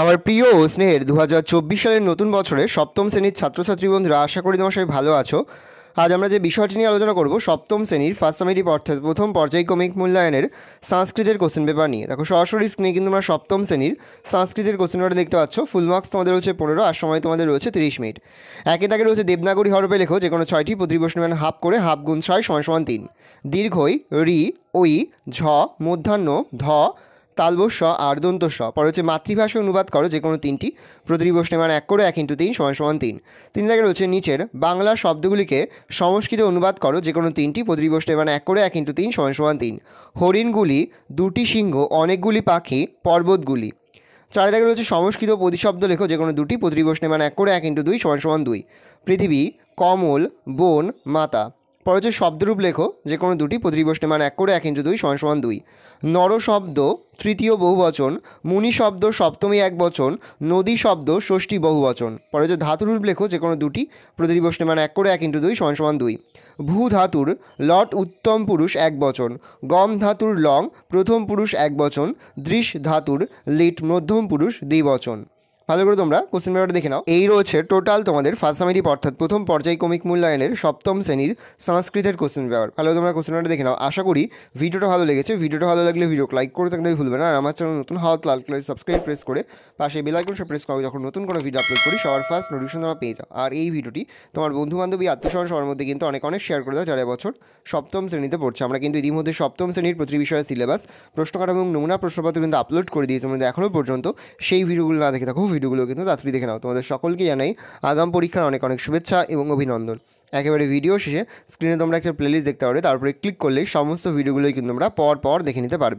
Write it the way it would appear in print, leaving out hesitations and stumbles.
আমার প্রিয় ও স্নেহের 2024 সালের নতুন বছরে সপ্তম শ্রেণীর ছাত্রছাত্রী বন্ধুরা, আশা করি তোমার সবাই ভালো আছো। আজ আমরা যে বিষয়টি নিয়ে আলোচনা করব সপ্তম শ্রেণীর ফার্স্ট সামেটিভ অর্থাৎ প্রথম পর্যায়ক্রমিক মূল্যায়নের সংস্কৃতের কোশ্চেন পেপার নিয়ে। দেখো সরাসরি স্ক্রিনে কিন্তু আমরা সপ্তম শ্রেণীর সংস্কৃতের কোশ্চেন পেপারটা দেখতে পাচ্ছ। ফুল মার্কস তোমাদের রয়েছে 15 আর সময় তোমাদের রয়েছে 30 মিনিট। একে দাগে রয়েছে দেবনাগরী হরফে লেখো যে কোনো 6টি, প্রতি প্রশ্ন মানে হাফ করে, হাফ গুণ 6 = 3। দীর্ঘই রি, ওই, ঝ, মধ্যাহ্ন, ধ, তালবস্য আর দন্তস্ব। পরে হচ্ছে মাতৃভাষায় অনুবাদ করো যে কোনো 3টি, প্রতিটি প্রশ্নের মান 1 করে 1 × 3 = 3। 3 দাগে রয়েছে নিচের বাংলা শব্দগুলিকে সংস্কৃতে অনুবাদ করো যে কোনো 3টি, প্রতিটি প্রশ্নের মান 1 করে 1 × 3 = 3। হরিণগুলি, 2টি সিংহ, অনেকগুলি পাখি, পর্বতগুলি। 4 দাগে রয়েছে সংস্কৃত প্রতিশব্দ লেখো যে কোনো 2টি, প্রতিটি প্রশ্নের মান 1 করে 1 × 2 = 2। পৃথিবী, কমল, বন, মাতা। পরে হচ্ছে শব্দরূপ লেখো যে কোনো 2টি, প্রতিটি প্রশ্নের মান 1 করে 1 × 2 = 2। নর শব্দ তৃতীয় বহুবচন, মুনি শব্দ সপ্তমী একবচন, নদী শব্দ ষষ্ঠী বহুবচন। পরে হচ্ছে ধাতুরূপ লেখো যে কোনো 2টি, প্রতিটি প্রশ্নের মান 1 করে 1 × 2 = 2। ভূ ধাতুর লট উত্তম পুরুষ একবচন, গম ধাতুর লং প্রথম পুরুষ একবচন, দৃশ ধাতুর লিট মধ্যম পুরুষ দ্বিবচন। ভালো করে তোমরা কোশ্চেন পেপারটা দেখে নাও। এই রয়েছে টোটাল তোমাদের ফার্স্ট সামেটিভ অর্থাৎ প্রথম পর্যায়ক্রমিক মূল্যায়নের সপ্তম শ্রেণীর সংস্কৃতের কোশ্চেন পেপার। ভালো তোমরা কোশ্চেন পেপারটা দেখে নাও। আশা করি ভিডিওটা ভালো লেগেছে। ভিডিওটা ভালো লাগলে ভিডিওকে লাইক করে থাকলে ভুলবে না। আর আমার চ্যানেল নতুন হাত লাল কালার সাবস্ক্রাইব প্রেস করে পাশে বেল আইকনটা প্রেস করো, যখন নতুন কোনো ভিডিও আপলোড করি সবার ফার্স্ট নোটিফিকেশন তোমরা পেয়ে যাও। আর এই ভিডিওটি তোমার বন্ধু বান্ধবী আত্মীয়স্বজন সবার মধ্যে কিন্তু অনেক শেয়ার করে দাও যারা বছর সপ্তম শ্রেণীতে পড়ছে। আমরা কিন্তু ইতিমধ্যে সপ্তম শ্রেণীর প্রতিটি বিষয়ের সিলেবাস, প্রশ্নকাঠামো এবং নমুনা প্রশ্নপত্র কিন্তু আপলোড করে দিয়েছি। আমাদের এখনও পর্যন্ত সেই ভিডিওগুলো না দেখে থাকো, ভিডিওগুলো কিন্তু তাড়াতাড়ি দেখে নাও। তোমাদের সকলকে জানাই আগাম পরীক্ষার অনেক শুভেচ্ছা এবং অভিনন্দন। একেবারে ভিডিও শেষে স্ক্রিনে তোমরা একটা প্লেলিস্ট দেখতে পারবে, তারপরে ক্লিক করলেই সমস্ত ভিডিওগুলোই কিন্তু তোমরা পর দেখে নিতে পারবে।